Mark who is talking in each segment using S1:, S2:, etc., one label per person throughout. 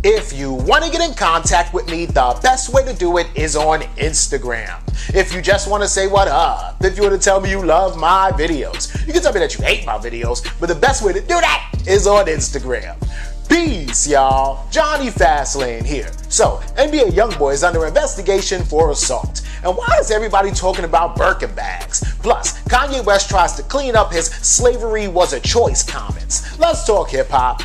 S1: If you want to get in contact with me, the best way to do it is on Instagram. If you just want to say what up, if you want to tell me you love my videos, you can tell me that you hate my videos, but the best way to do that is on Instagram. Peace, y'all. Jonny Fastlane here. So, NBA YoungBoy is under investigation for assault. And why is everybody talking about Birkin bags? Plus, Kanye West tries to clean up his "slavery was a choice" comments. Let's talk hip-hop.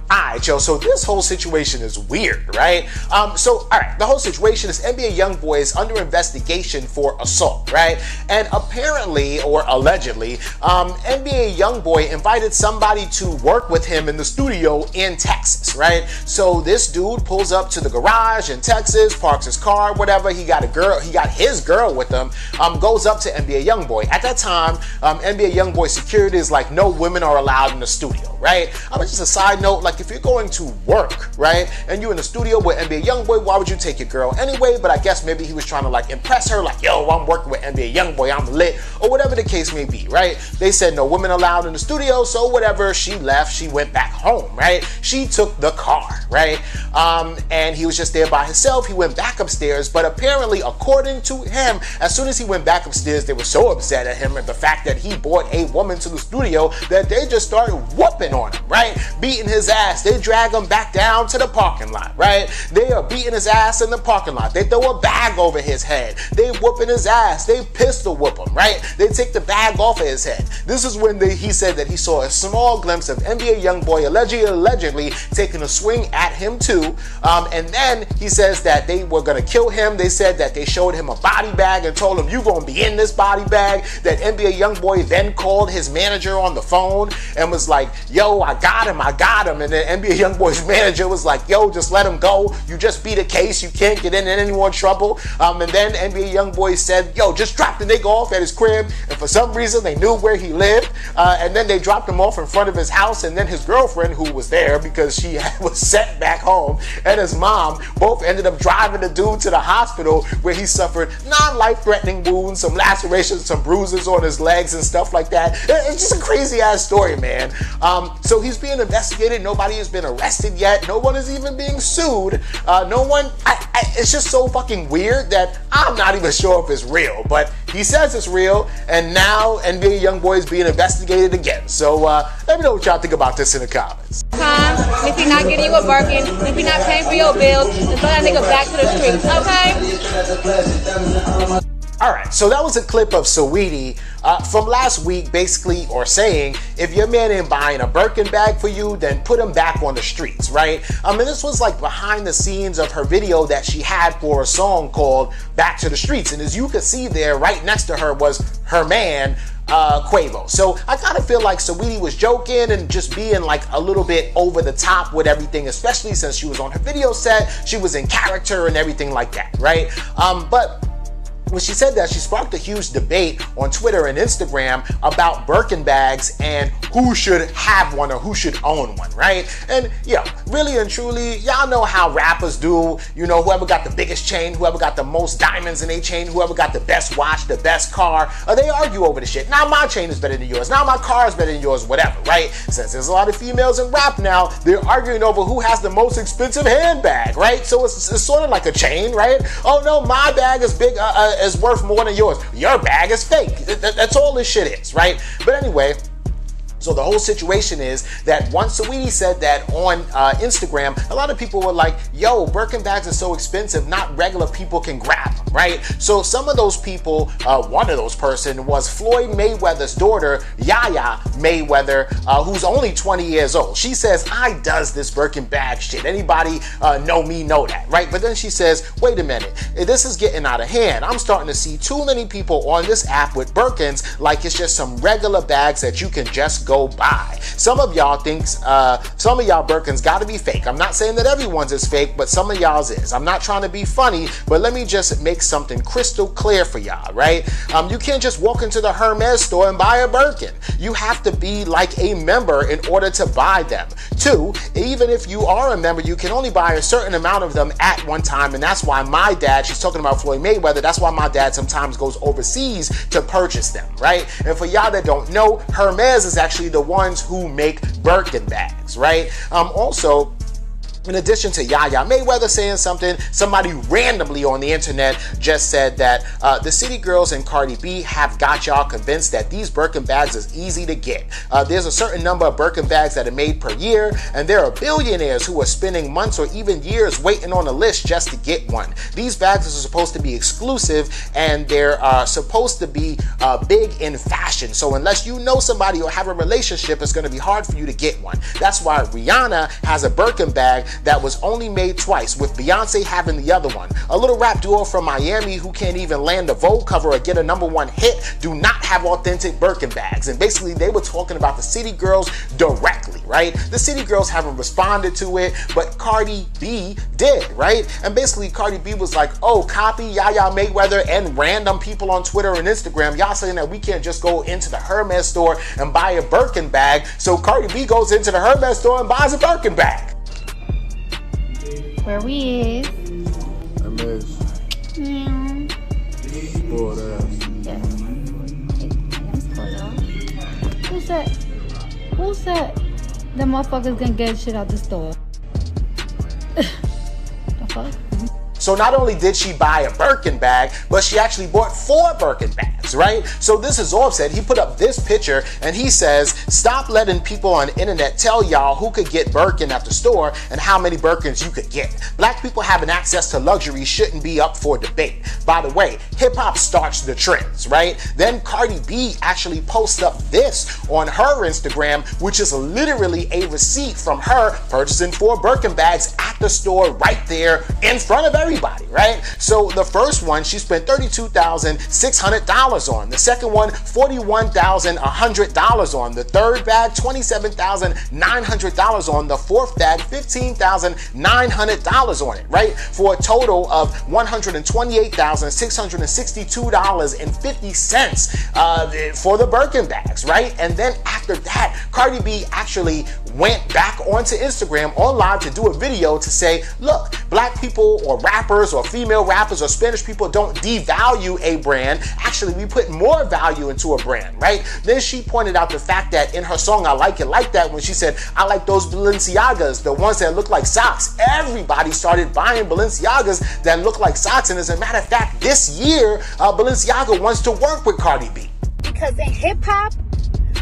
S1: Alright, yo, so this whole situation is weird, right? Alright, the whole situation is NBA YoungBoy is under investigation for assault, right? And apparently, or allegedly, NBA YoungBoy invited somebody to work with him in the studio in Texas, right? So this dude pulls up to the garage in Texas, parks his car, whatever. He got his girl with him, goes up to NBA YoungBoy. At that time, NBA YoungBoy security is like, no women are allowed in the studio, right? Just a side note, like, if you're going to work, right, and you're in the studio with NBA YoungBoy, why would you take your girl anyway? But I guess maybe he was trying to like impress her, like, yo, I'm working with NBA YoungBoy, I'm lit, or whatever the case may be, right? They said no women allowed in the studio, so whatever, she left, she went back home, right? She took the car, right? And he was just there by himself. He went back upstairs, but apparently, according to him, as soon as he went back upstairs, they were so upset at him and the fact that he brought a woman to the studio that they just started whooping on him, right? Beating his ass. They drag him back down to the parking lot, right? They are beating his ass in the parking lot. They throw a bag over his head. They whooping his ass. They pistol whip him, right? They take the bag off of his head. This is when he said that he saw a small glimpse of NBA YoungBoy allegedly taking a swing at him too. And then he says that they were gonna kill him. They said that they showed him a body bag and told him, you gonna be in this body bag. That NBA YoungBoy then called his manager on the phone and was like, yo, I got him. And then NBA YoungBoy's manager was like, yo, just let him go. You just beat a case. You can't get in any more trouble. And then NBA YoungBoy said, yo, just drop the nigga off at his crib. And for some reason, they knew where he lived. And then they dropped him off in front of his house. And then his girlfriend, who was there because she was sent back home, and his mom both ended up driving the dude to the hospital where he suffered non-life-threatening wounds, some lacerations, some bruises on his legs and stuff like that. It's just a crazy ass story, man. So he's being investigated. Nobody has been arrested yet. No one is even being sued. It's just so fucking weird that I'm not even sure if it's real, but he says it's real, and now NBA YoungBoy is being investigated again. So let me know what y'all think about this in the comments.
S2: If he's not getting you a Birkin, if he's not paying for your bills, then throw that nigga back to the streets, okay?
S1: Alright, so that was a clip of Saweetie from last week, basically, or saying, if your man ain't buying a Birkin bag for you, then put him back on the streets, right? And this was like behind the scenes of her video that she had for a song called Back to the Streets. And as you can see there, right next to her was her man, Quavo. So I kind of feel like Saweetie was joking and just being like a little bit over the top with everything, especially since she was on her video set, she was in character and everything like that, right? But when she said that, she sparked a huge debate on Twitter and Instagram about Birkin bags and who should have one or who should own one, right? And really and truly, y'all know how rappers do. You know, whoever got the biggest chain, whoever got the most diamonds in their chain, whoever got the best watch, the best car, they argue over the shit. Now my chain is better than yours. Now my car is better than yours, whatever, right? Since there's a lot of females in rap now, they're arguing over who has the most expensive handbag, right? So it's sort of like a chain, right? Oh no, my bag is big, is worth more than yours. Your bag is fake. That's all this shit is, right? But anyway, so the whole situation is that once Saweetie said that on Instagram, a lot of people were like, yo, Birkin bags are so expensive, not regular people can grab them, right? So some of those people, one of those person was Floyd Mayweather's daughter, Yaya Mayweather, who's only 20 years old. She says, I does this Birkin bag shit. Anybody know me know that, right? But then she says, wait a minute, this is getting out of hand. I'm starting to see too many people on this app with Birkins like it's just some regular bags that you can just go buy. Some of y'all thinks, some of y'all Birkins gotta be fake. I'm not saying that everyone's is fake, but some of y'all's is. I'm not trying to be funny, but let me just make something crystal clear for y'all, right? You can't just walk into the Hermes store and buy a Birkin. You have to be like a member in order to buy them. Two, even if you are a member, you can only buy a certain amount of them at one time, and that's why my dad, she's talking about Floyd Mayweather, that's why my dad sometimes goes overseas to purchase them, right? And for y'all that don't know, Hermes is actually actually the ones who make Birkin bags, right? Also, in addition to Yaya Mayweather saying something, somebody randomly on the internet just said that the City Girls and Cardi B have got y'all convinced that these Birkin bags is easy to get. There's a certain number of Birkin bags that are made per year, and there are billionaires who are spending months or even years waiting on a list just to get one. These bags are supposed to be exclusive, and they're supposed to be big in fashion. So unless you know somebody or have a relationship, it's going to be hard for you to get one. That's why Rihanna has a Birkin bag that was only made twice, with Beyonce having the other one. A little rap duo from Miami who can't even land a Vogue cover or get a #1 hit do not have authentic Birkin bags. And basically they were talking about the City Girls directly, right? The City Girls haven't responded to it, but Cardi B did, right? And basically Cardi B was like, oh, copy Yaya Mayweather and random people on Twitter and Instagram. Y'all saying that we can't just go into the Hermes store and buy a Birkin bag. So Cardi B goes into the Hermes store and buys a Birkin bag.
S2: Where we is?
S3: I miss. Spoiled ass.
S2: Yeah. I'm spoiled off. Who said? Who said the motherfuckers gonna get shit out the store? The fuck?
S1: So not only did she buy a Birkin bag, but she actually bought 4 Birkin bags, right? So this is Offset. He put up this picture and he says, stop letting people on the internet tell y'all who could get Birkin at the store and how many Birkins you could get. Black people having access to luxury shouldn't be up for debate. By the way, hip hop starts the trends, right? Then Cardi B actually posts up this on her Instagram, which is literally a receipt from her purchasing 4 Birkin bags at the store right there in front of everybody, right? So the first one she spent $32,600 on. The second one, $41,100 on. The third bag, $27,900 on. The fourth bag, $15,900 on it, right? For a total of $128,662.50 for the Birkin bags, right? And then after that, Cardi B actually went back onto Instagram on live to do a video to say, look, black people or rappers or female rappers or Spanish people don't devalue a brand. Actually, we put more value into a brand, right? Then she pointed out the fact that in her song, I Like It Like That, when she said, I like those Balenciagas, the ones that look like socks. Everybody started buying Balenciagas that look like socks. And as a matter of fact, this year, Balenciaga wants to work with Cardi B.
S4: Because in hip hop,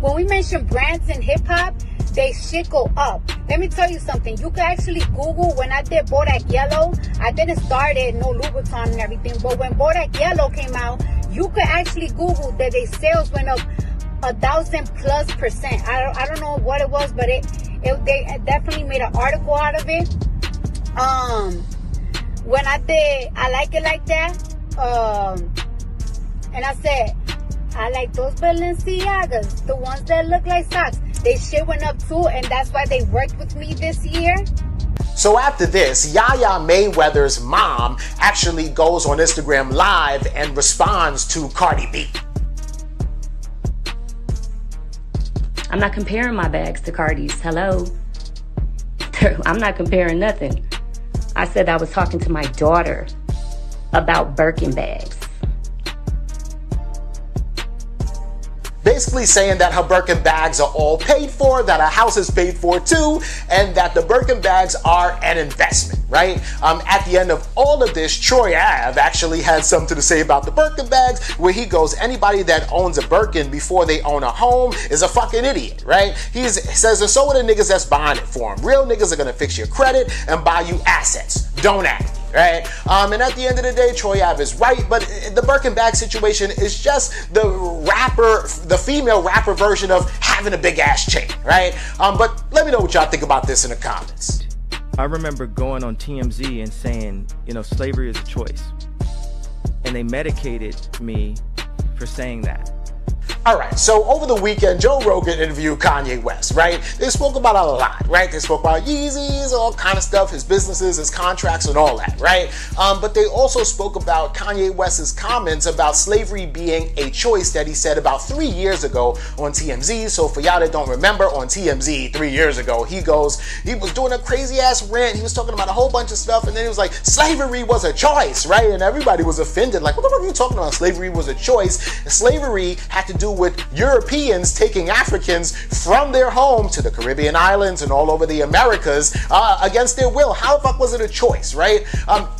S4: when we mention brands in hip hop, they shit go up. Let me tell you something. You could actually Google when I did Bodak Yellow. I didn't start it, no Louboutin and everything. But when Bodak Yellow came out, you could actually Google that their sales went up 1,000+%. I don't know what it was, but they definitely made an article out of it. When I did I Like It Like That, and I said, I like those Balenciagas, the ones that look like socks. They shit went up too, and that's why they worked with me this year.
S1: So after this, Yaya Mayweather's mom actually goes on Instagram Live and responds to Cardi B.
S5: I'm not comparing my bags to Cardi's. Hello. I'm not comparing nothing. I said I was talking to my daughter about Birkin bags.
S1: Basically saying that her Birkin bags are all paid for, that her house is paid for too, and that the Birkin bags are an investment, right? At the end of all of this, Troy Ave actually had something to say about the Birkin bags, where he goes, anybody that owns a Birkin before they own a home is a fucking idiot, right? He says, and so are the niggas that's buying it for him. Real niggas are gonna fix your credit and buy you assets. Don't act. Right? And at the end of the day, Troy Ave is right, but the Birkin bag situation is just the female rapper version of having a big ass chain, right? But let me know what y'all think about this in the comments.
S6: I remember going on TMZ and saying, slavery is a choice. And they medicated me for saying that.
S1: All right, so over the weekend, Joe Rogan interviewed Kanye West, right? They spoke about a lot, right? They spoke about Yeezys, all kind of stuff, his businesses, his contracts, and all that, right? But they also spoke about Kanye West's comments about slavery being a choice that he said about 3 years ago on TMZ. So for y'all that don't remember, on TMZ 3 years ago, he was doing a crazy ass rant. He was talking about a whole bunch of stuff, and then he was like, slavery was a choice, right? And everybody was offended, like, what the fuck are you talking about? Slavery was a choice. Slavery had to do with Europeans taking Africans from their home to the Caribbean islands and all over the Americas against their will. How the fuck was it a choice, right?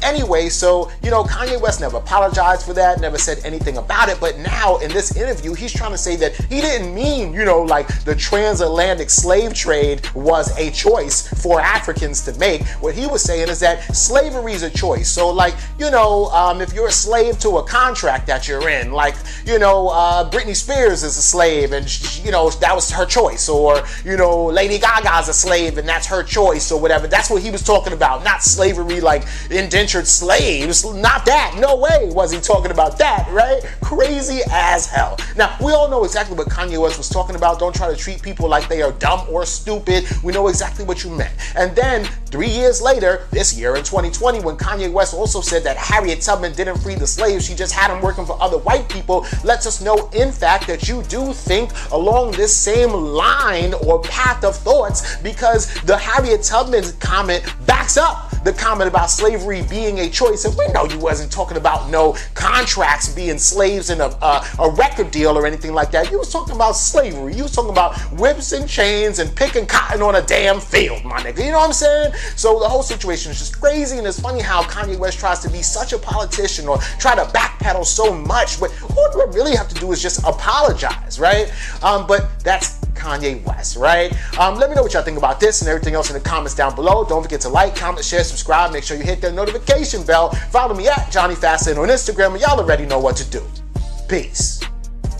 S1: Anyway, so, you know, Kanye West never apologized for that, never said anything about it, but now in this interview, he's trying to say that he didn't mean, you know, like the transatlantic slave trade was a choice for Africans to make. What he was saying is that slavery is a choice. So, like, you know, if you're a slave to a contract that you're in, like, you know, Britney Spears is a slave and, you know, that was her choice. Or, you know, Lady Gaga's a slave and that's her choice or whatever. That's what he was talking about. Not slavery like indentured slaves. Not that. No way was he talking about that, right? Crazy as hell. Now, we all know exactly what Kanye West was talking about. Don't try to treat people like they are dumb or stupid. We know exactly what you meant. And then 3 years later, this year in 2020, when Kanye West also said that Harriet Tubman didn't free the slaves, she just had them working for other white people, lets us know, in fact, that you do think along this same line or path of thoughts, because the Harriet Tubman comment backs up the comment about slavery being a choice. And we know you wasn't talking about no contracts being slaves in a record deal or anything like that. You was talking about slavery. You was talking about whips and chains and picking cotton on a damn field, my nigga. You know what I'm saying? So the whole situation is just crazy, and it's funny how Kanye West tries to be such a politician or try to backpedal so much, but all we really have to do is just apologize, right? But that's Kanye West, right? Let me know what y'all think about this and everything else in the comments down below. Don't forget to like, comment, share, subscribe. Make sure you hit that notification bell. Follow me at Jonny Fastlane on Instagram, and y'all already know what to do. Peace.